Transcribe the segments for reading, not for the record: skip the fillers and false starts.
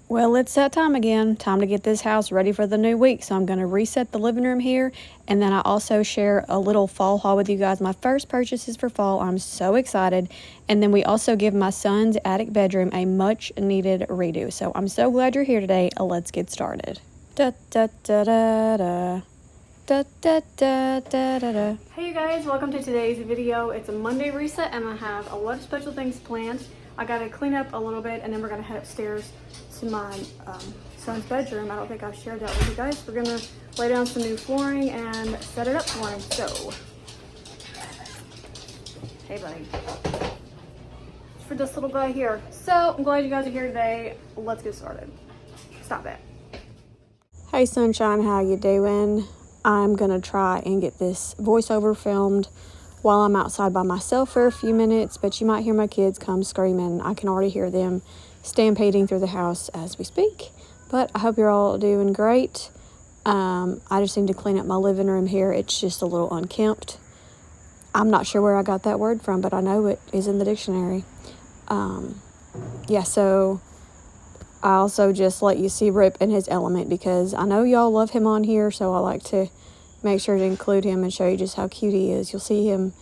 Well, it's that time again. Time to get this house ready for the new week. So I'm going to reset the living room here. And then I also share a little fall haul with you guys. My first purchases for fall. I'm so excited. And then we also give my son's attic bedroom a much needed redo. So I'm so glad you're here today. Let's get started. Da, da, da, da, da. Da, da, da, da, da, da. Hey you guys, welcome to today's video. It's a Monday reset and I have a lot of special things planned. I gotta clean up a little bit and then we're gonna head upstairs to my son's bedroom. I don't think I've shared that with you guys. We're gonna lay down some new flooring and set it up for him. So, hey buddy. For this little guy here. So, I'm glad you guys are here today. Let's get started. Stop that. Hey sunshine, how you doing? I'm gonna try and get this voiceover filmed while I'm outside by myself for a few minutes, but you might hear my kids come screaming. I can already hear them stampeding through the house as we speak, but I hope you're all doing great. I just need to clean up my living room here. It's just a little unkempt. I'm not sure where I got that word from, but I know it is in the dictionary. Yeah, so I also just let you see Rip in his element because I know y'all love him on here, so I like to make sure to include him and show you just how cute he is. You'll see him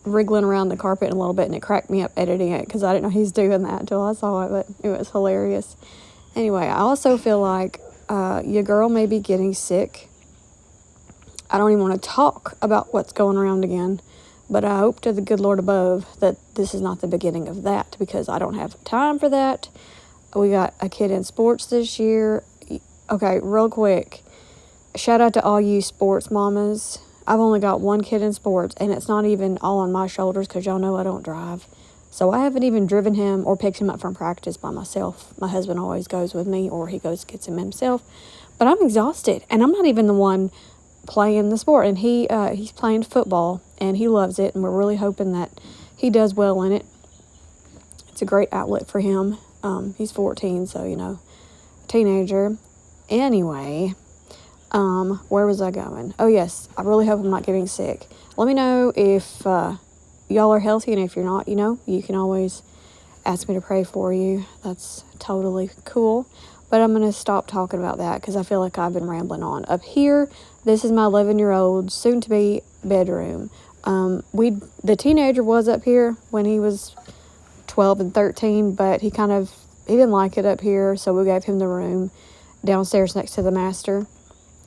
wriggling around the carpet in a little bit, and it cracked me up editing it because I didn't know he was doing that until I saw it, but it was hilarious. Anyway, I also feel like your girl may be getting sick. I don't even want to talk about what's going around again, but I hope to the good Lord above that this is not the beginning of that because I don't have time for that. We got a kid in sports this year. Okay, real quick. Shout out to all you sports mamas. I've only got one kid in sports, and it's not even all on my shoulders because y'all know I don't drive. So I haven't even driven him or picked him up from practice by myself. My husband always goes with me, or he goes gets him himself. But I'm exhausted, and I'm not even the one playing the sport. And he's playing football, and he loves it, and we're really hoping that he does well in it. It's a great outlet for him. He's 14, so, you know, teenager. Anyway, where was I going? Oh, yes, I really hope I'm not getting sick. Let me know if y'all are healthy, and if you're not, you know, you can always ask me to pray for you. That's totally cool. But I'm going to stop talking about that because I feel like I've been rambling on. Up here, this is my 11-year-old, soon-to-be bedroom. The teenager was up here when he was 12 and 13, but he didn't like it up here, so we gave him the room downstairs next to the master.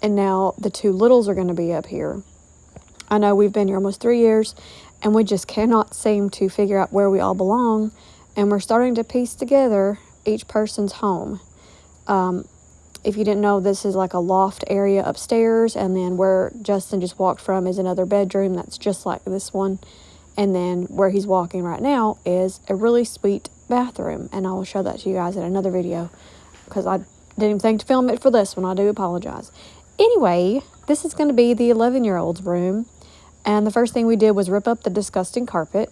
And now the two littles are going to be up here. I know we've been here almost 3 years, and we just cannot seem to figure out where we all belong, and we're starting to piece together each person's home. If you didn't know, this is like a loft area upstairs, and then where Justin just walked from is another bedroom that's just like this one. And then where he's walking right now is a really sweet bathroom. And I will show that to you guys in another video because I didn't even think to film it for this one. I do apologize. Anyway, this is going to be the 11-year-old's room. And the first thing we did was rip up the disgusting carpet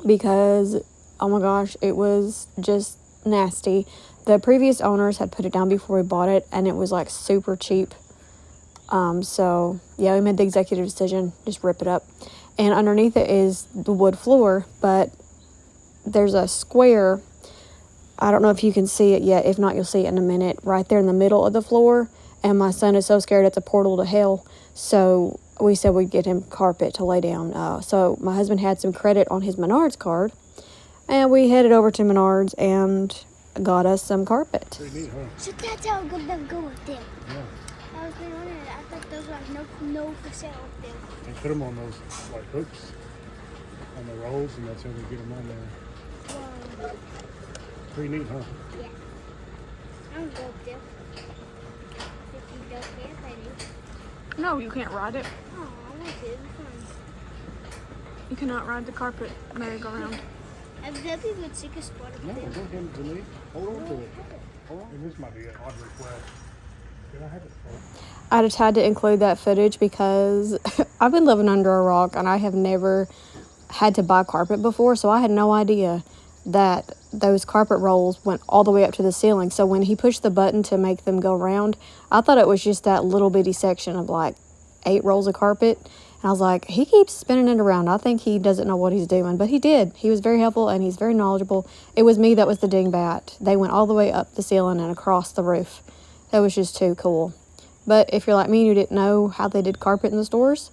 because, oh my gosh, it was just nasty. The previous owners had put it down before we bought it, and it was like super cheap. So, yeah, we made the executive decision, just rip it up. And underneath it is the wood floor, but there's a square. I don't know if you can see it yet. If not, you'll see it in a minute. Right there in the middle of the floor. And my son is so scared it's a portal to hell. So we said we'd get him carpet to lay down. So my husband had some credit on his Menards card. And we headed over to Menards and got us some carpet. Pretty neat, huh? So that's how good they'll go with them. Yeah. I was wondering, I thought those were like no for sale with them. They put them on those like hooks on the rolls, and that's how they get them on there. Wow. Pretty neat, huh? Yeah. I'm good with them. If you don't care, I do. No, you can't ride it. Oh, I want to. It's fun. You cannot ride the carpet merry-go-round. I've definitely would take a spot of No, them. don't hand it to me. Hold on to it. Hold on. And this might be an odd request. Can I have it? I just had to include that footage because I've been living under a rock and I have never had to buy carpet before, so I had no idea that those carpet rolls went all the way up to the ceiling. So when he pushed the button to make them go round, I thought it was just that little bitty section of like 8 rolls of carpet, And I was like, he keeps spinning it around. I think he doesn't know what he's doing. But he did. He was very helpful, and he's very knowledgeable. It was me that was the dingbat. They went all the way up the ceiling and across the roof. That was just too cool. But if you're like me and you didn't know how they did carpet in the stores,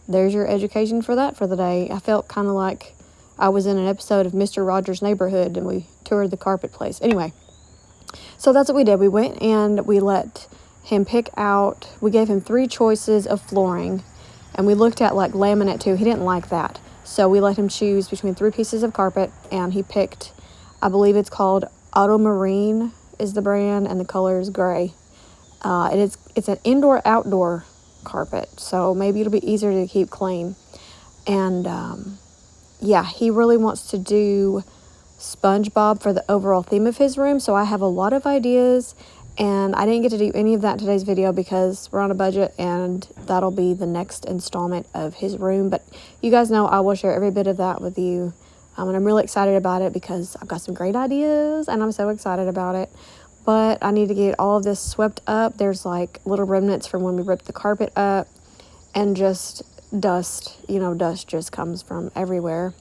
there's your education for that for the day. I felt kind of like I was in an episode of Mr. Rogers' Neighborhood, and we toured the carpet place. Anyway, so that's what we did. We went and we let him pick out, we gave him 3 choices of flooring, and we looked at like laminate too. He didn't like that. So we let him choose between 3 pieces of carpet, and he picked, I believe it's called Auto Marine is the brand, and the color is gray. It's an indoor-outdoor carpet, so maybe it'll be easier to keep clean. And yeah, he really wants to do SpongeBob for the overall theme of his room, so I have a lot of ideas, and I didn't get to do any of that in today's video because we're on a budget, and that'll be the next installment of his room. But you guys know I will share every bit of that with you, and I'm really excited about it because I've got some great ideas, and I'm so excited about it. But I need to get all of this swept up. There's like little remnants from when we ripped the carpet up, and just dust, you know, dust just comes from everywhere.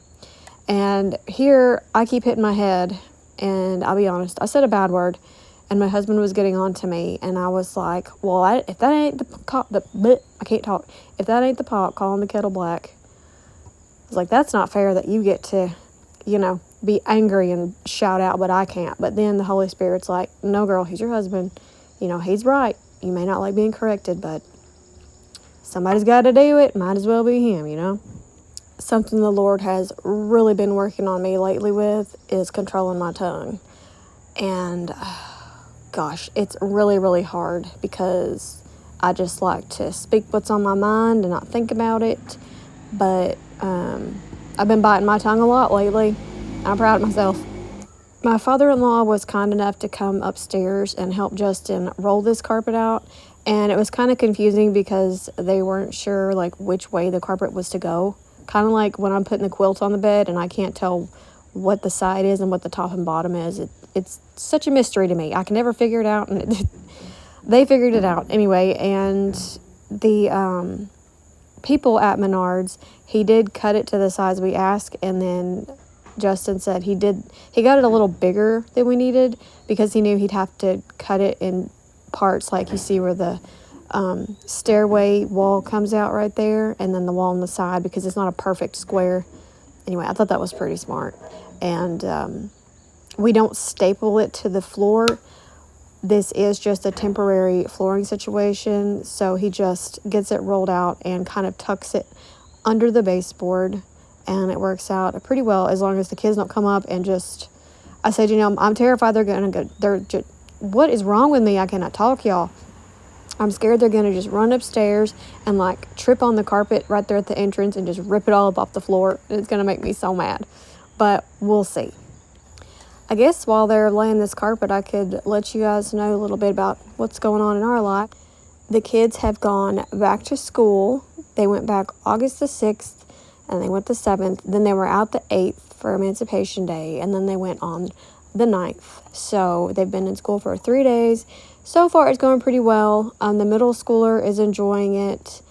And here I keep hitting my head, and I'll be honest, I said a bad word, and my husband was getting on to me, and I was like, well, if that ain't I can't talk. If that ain't the pot calling the kettle black, I was like, that's not fair that you get to, you know, be angry and shout out, but I can't. But then the Holy Spirit's like, no, girl, he's your husband. You know, he's right. You may not like being corrected, but somebody's got to do it. Might as well be him, you know. Something the Lord has really been working on me lately with is controlling my tongue. And gosh, it's really, really hard because I just like to speak what's on my mind and not think about it. But I've been biting my tongue a lot lately. I'm proud of myself. My father-in-law was kind enough to come upstairs and help Justin roll this carpet out. And it was kind of confusing because they weren't sure like which way the carpet was to go. Kind of like when I'm putting the quilt on the bed and I can't tell what the side is and what the top and bottom is. It's such a mystery to me. I can never figure it out. And they figured it out anyway. And the people at Menards, he did cut it to the size we asked, and then Justin said he got it a little bigger than we needed because he knew he'd have to cut it in parts, like you see where the stairway wall comes out right there, and then the wall on the side, because it's not a perfect square. Anyway, I thought that was pretty smart. And we don't staple it to the floor. This is just a temporary flooring situation, so he just gets it rolled out and kind of tucks it under the baseboard, and it works out pretty well as long as the kids don't come up and just, I said, you know, I'm terrified they're going to go, what is wrong with me? I cannot talk, y'all. I'm scared they're going to just run upstairs and like trip on the carpet right there at the entrance and just rip it all up off the floor. It's going to make me so mad, but we'll see. I guess while they're laying this carpet, I could let you guys know a little bit about what's going on in our life. The kids have gone back to school. They went back August the 6th, and they went the 7th. Then they were out the 8th for Emancipation Day, and then they went on the 9th. So they've been in school for 3 days. So far, it's going pretty well. The middle schooler is enjoying it.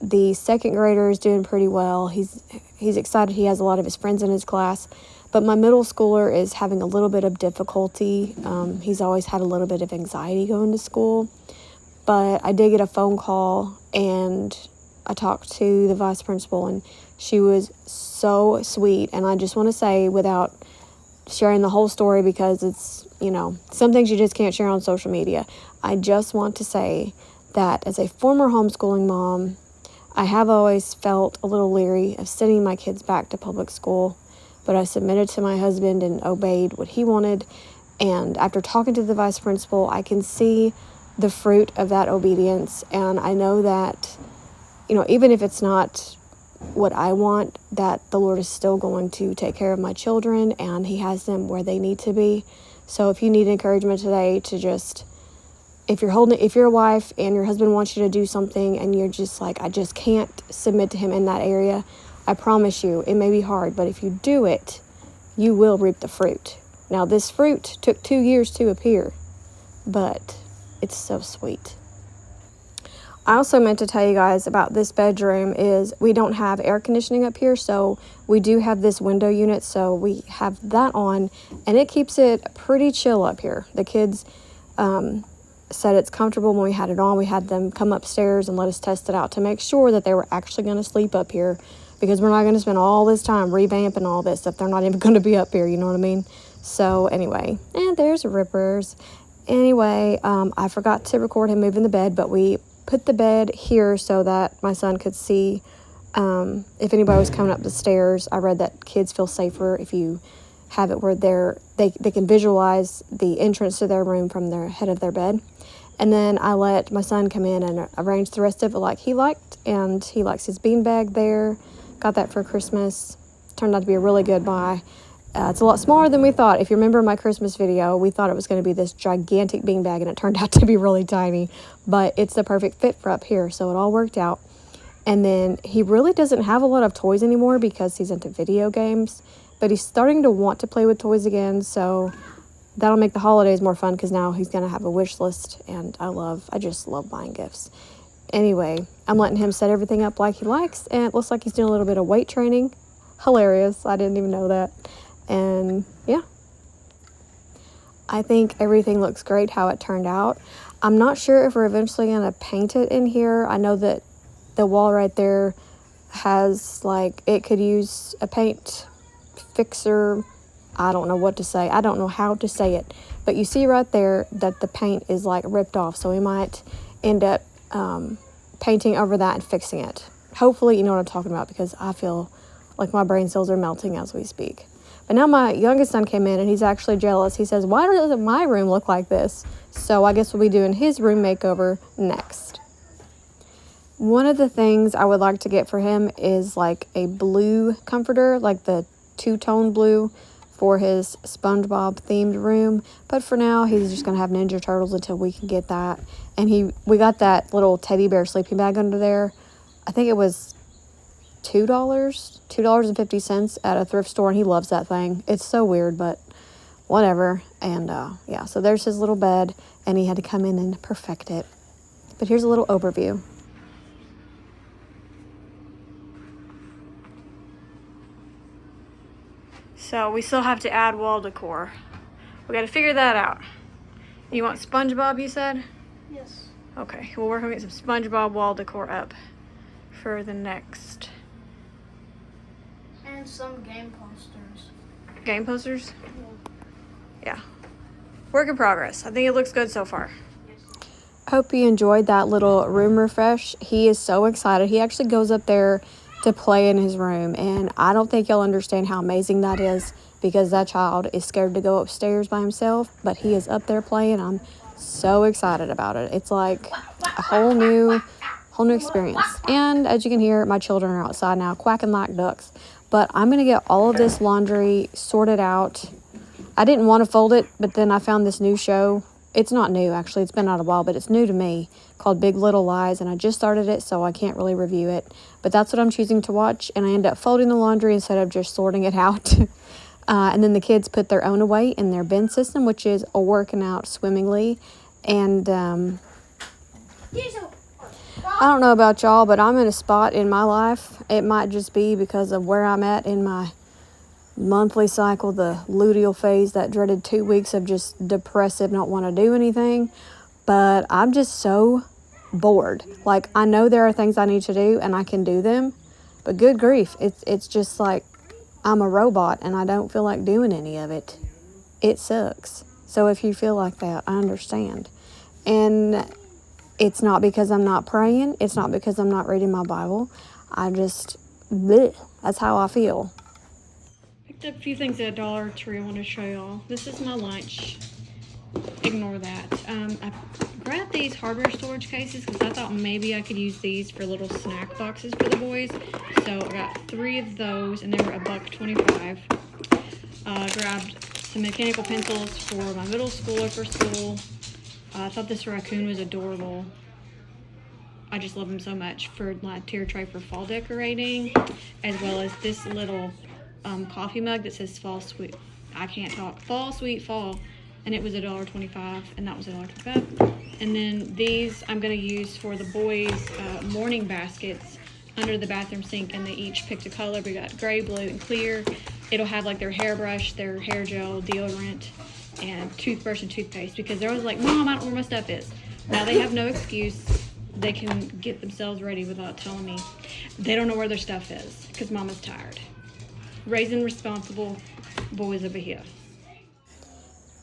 The second grader is doing pretty well. He's excited. He has a lot of his friends in his class. But my middle schooler is having a little bit of difficulty. He's always had a little bit of anxiety going to school. But I did get a phone call, and I talked to the vice principal, and she was so sweet. And I just want to say, without sharing the whole story, because it's, you know, some things you just can't share on social media, I just want to say that as a former homeschooling mom, I have always felt a little leery of sending my kids back to public school. But I submitted to my husband and obeyed what he wanted. And after talking to the vice principal, I can see the fruit of that obedience. And I know that, you know, even if it's not what I want, that the Lord is still going to take care of my children, and he has them where they need to be. So if you need encouragement today to just, if you're a wife and your husband wants you to do something and you're just like, I just can't submit to him in that area, I promise you, it may be hard, but if you do it, you will reap the fruit. Now, this fruit took 2 years to appear, but it's so sweet. I also meant to tell you guys about this bedroom is we don't have air conditioning up here, so we do have this window unit, so we have that on, and it keeps it pretty chill up here. The kids said it's comfortable when we had it on. We had them come upstairs and let us test it out to make sure that they were actually going to sleep up here, because we're not going to spend all this time revamping all this if they're not even going to be up here, you know what I mean? So anyway, and there's Rippers. Anyway, I forgot to record him moving the bed, but we put the bed here so that my son could see if anybody was coming up the stairs. I read that kids feel safer if you have it where they can visualize the entrance to their room from their head of their bed. And then I let my son come in and arrange the rest of it like he liked, and he likes his beanbag there. Got that for Christmas. Turned out to be a really good buy. It's a lot smaller than we thought. If you remember my Christmas video, we thought it was going to be this gigantic beanbag, and it turned out to be really tiny. But it's the perfect fit for up here, so it all worked out. And then he really doesn't have a lot of toys anymore because he's into video games. But he's starting to want to play with toys again, so that'll make the holidays more fun because now he's going to have a wish list, and I just love buying gifts. Anyway, I'm letting him set everything up like he likes, and it looks like he's doing a little bit of weight training. Hilarious. I didn't even know that. And yeah, I think everything looks great how it turned out. I'm not sure if we're eventually going to paint it in here. I know that the wall right there has, like, it could use a paint fixer. I don't know what to say. I don't know how to say it. But you see right there that the paint is, like, ripped off. So we might end up painting over that and fixing it. Hopefully you know what I'm talking about, because I feel like my brain cells are melting as we speak. But now my youngest son came in and he's actually jealous. He says, why doesn't my room look like this? So I guess we'll be doing his room makeover next. One of the things I would like to get for him is like a blue comforter, like the two-tone blue for his SpongeBob themed room. But for now, he's just going to have Ninja Turtles until we can get that. And we got that little teddy bear sleeping bag under there. I think it was $2.50 at a thrift store, and he loves that thing. It's so weird, but whatever. And yeah, so there's his little bed, and he had to come in and perfect it. But here's a little overview. So we still have to add wall decor. We got to figure that out. You want SpongeBob, you said? Yes. Okay, we'll work on getting some SpongeBob wall decor up for the next. And some game posters. Game posters? Yeah. Work in progress. I think it looks good so far. Hope you enjoyed that little room refresh. He is so excited. He actually goes up there to play in his room, and I don't think you'll understand how amazing that is, because that child is scared to go upstairs by himself, but he is up there playing. I'm so excited about it. It's like a whole new experience. And as you can hear, my children are outside now quacking like ducks. But I'm going to get all of this laundry sorted out. I didn't want to fold it, but then I found this new show. It's not new, actually. It's been out a while, but it's new to me, called Big Little Lies, and I just started it, so I can't really review it. But that's what I'm choosing to watch, and I end up folding the laundry instead of just sorting it out. And then the kids put their own away in their bin system, which is working out swimmingly. And I don't know about y'all, but I'm in a spot in my life. It might just be because of where I'm at in my monthly cycle, the luteal phase, that dreaded 2 weeks of just depressive, not want to do anything. But I'm just so bored. Like, I know there are things I need to do and I can do them, but good grief, it's just like I'm a robot and I don't feel like doing any of it. It sucks. So if you feel like that, I understand. And it's not because I'm not praying. It's not because I'm not reading my Bible. I just, bleh, that's how I feel. Picked up a few things at Dollar Tree I want to show y'all. This is my lunch. Ignore that. I grabbed these hardware storage cases because I thought maybe I could use these for little snack boxes for the boys. So I got 3 of those, and they were $1.25. Grabbed some mechanical pencils for my middle schooler for school. I thought this raccoon was adorable. I just love him so much, for my tier tray for fall decorating, as well as this little coffee mug that says fall sweet. I can't talk. Fall sweet fall, and it was $1.25, and that was $1.25. And then these I'm going to use for the boys' morning baskets under the bathroom sink, and they each picked a color. We got gray, blue, and clear. It'll have like their hairbrush, their hair gel, deodorant, and toothbrush and toothpaste, because they're always like, Mom, I don't know where my stuff is. Now they have no excuse. They can get themselves ready without telling me. They don't know where their stuff is because Mama's tired. Raising responsible boys over here.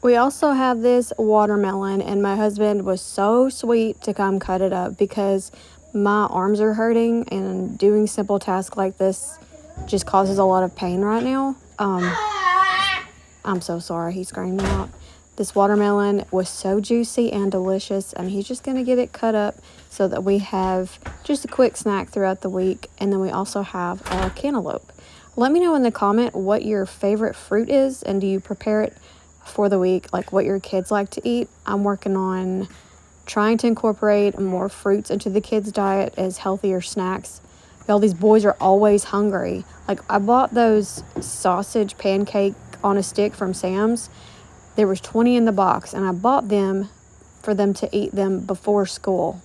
We also have this watermelon, and my husband was so sweet to come cut it up because my arms are hurting, and doing simple tasks like this just causes a lot of pain right now. I'm so sorry, he's screaming out. This watermelon was so juicy and delicious, and he's just going to get it cut up so that we have just a quick snack throughout the week. And then we also have a cantaloupe. Let me know in the comment what your favorite fruit is, and do you prepare it for the week, like what your kids like to eat. I'm working on trying to incorporate more fruits into the kids' diet as healthier snacks. Y'all, these boys are always hungry. Like, I bought those sausage pancake on a stick from Sam's. There was 20 in the box, and I bought them for them to eat them before school.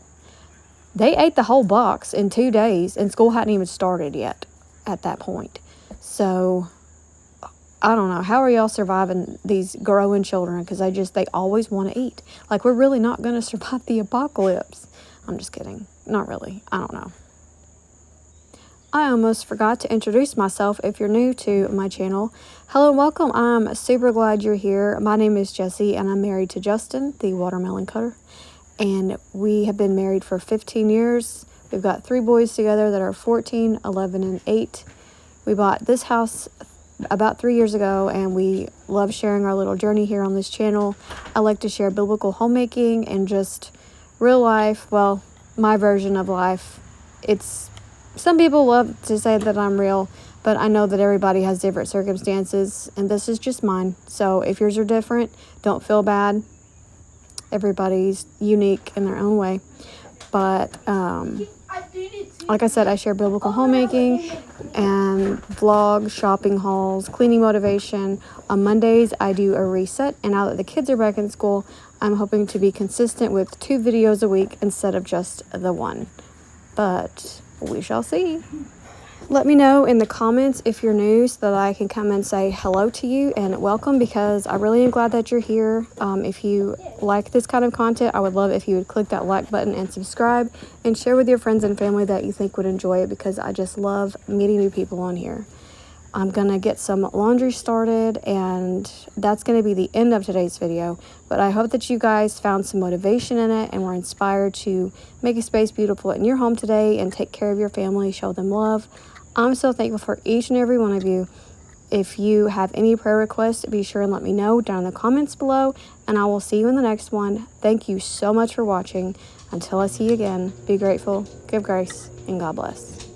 They ate the whole box in 2 days, and school hadn't even started yet at that point. So I don't know. How are y'all surviving these growing children? Because they always want to eat. Like, we're really not going to survive the apocalypse. I'm just kidding. Not really. I don't know. I almost forgot to introduce myself if you're new to my channel. Hello and welcome. I'm super glad you're here. My name is Jessie, and I'm married to Justin, the watermelon cutter. And we have been married for 15 years. We've got 3 boys together that are 14, 11, and 8. We bought this house about 3 years ago, and we love sharing our little journey here on this channel. I like to share biblical homemaking and just real life, well, my version of life. Some people love to say that I'm real, but I know that everybody has different circumstances, and this is just mine. So if yours are different, don't feel bad. Everybody's unique in their own way. But like I said, I share biblical homemaking and vlog, shopping hauls, cleaning motivation. On Mondays, I do a reset, and now that the kids are back in school, I'm hoping to be consistent with 2 videos a week instead of just the 1. But we shall see. Let me know in the comments if you're new so that I can come and say hello to you and welcome, because I really am glad that you're here. If you like this kind of content, I would love if you would click that like button and subscribe and share with your friends and family that you think would enjoy it, because I just love meeting new people on here. I'm going to get some laundry started, and that's going to be the end of today's video. But I hope that you guys found some motivation in it and were inspired to make a space beautiful in your home today and take care of your family, show them love. I'm so thankful for each and every one of you. If you have any prayer requests, be sure and let me know down in the comments below, and I will see you in the next one. Thank you so much for watching. Until I see you again, be grateful, give grace, and God bless.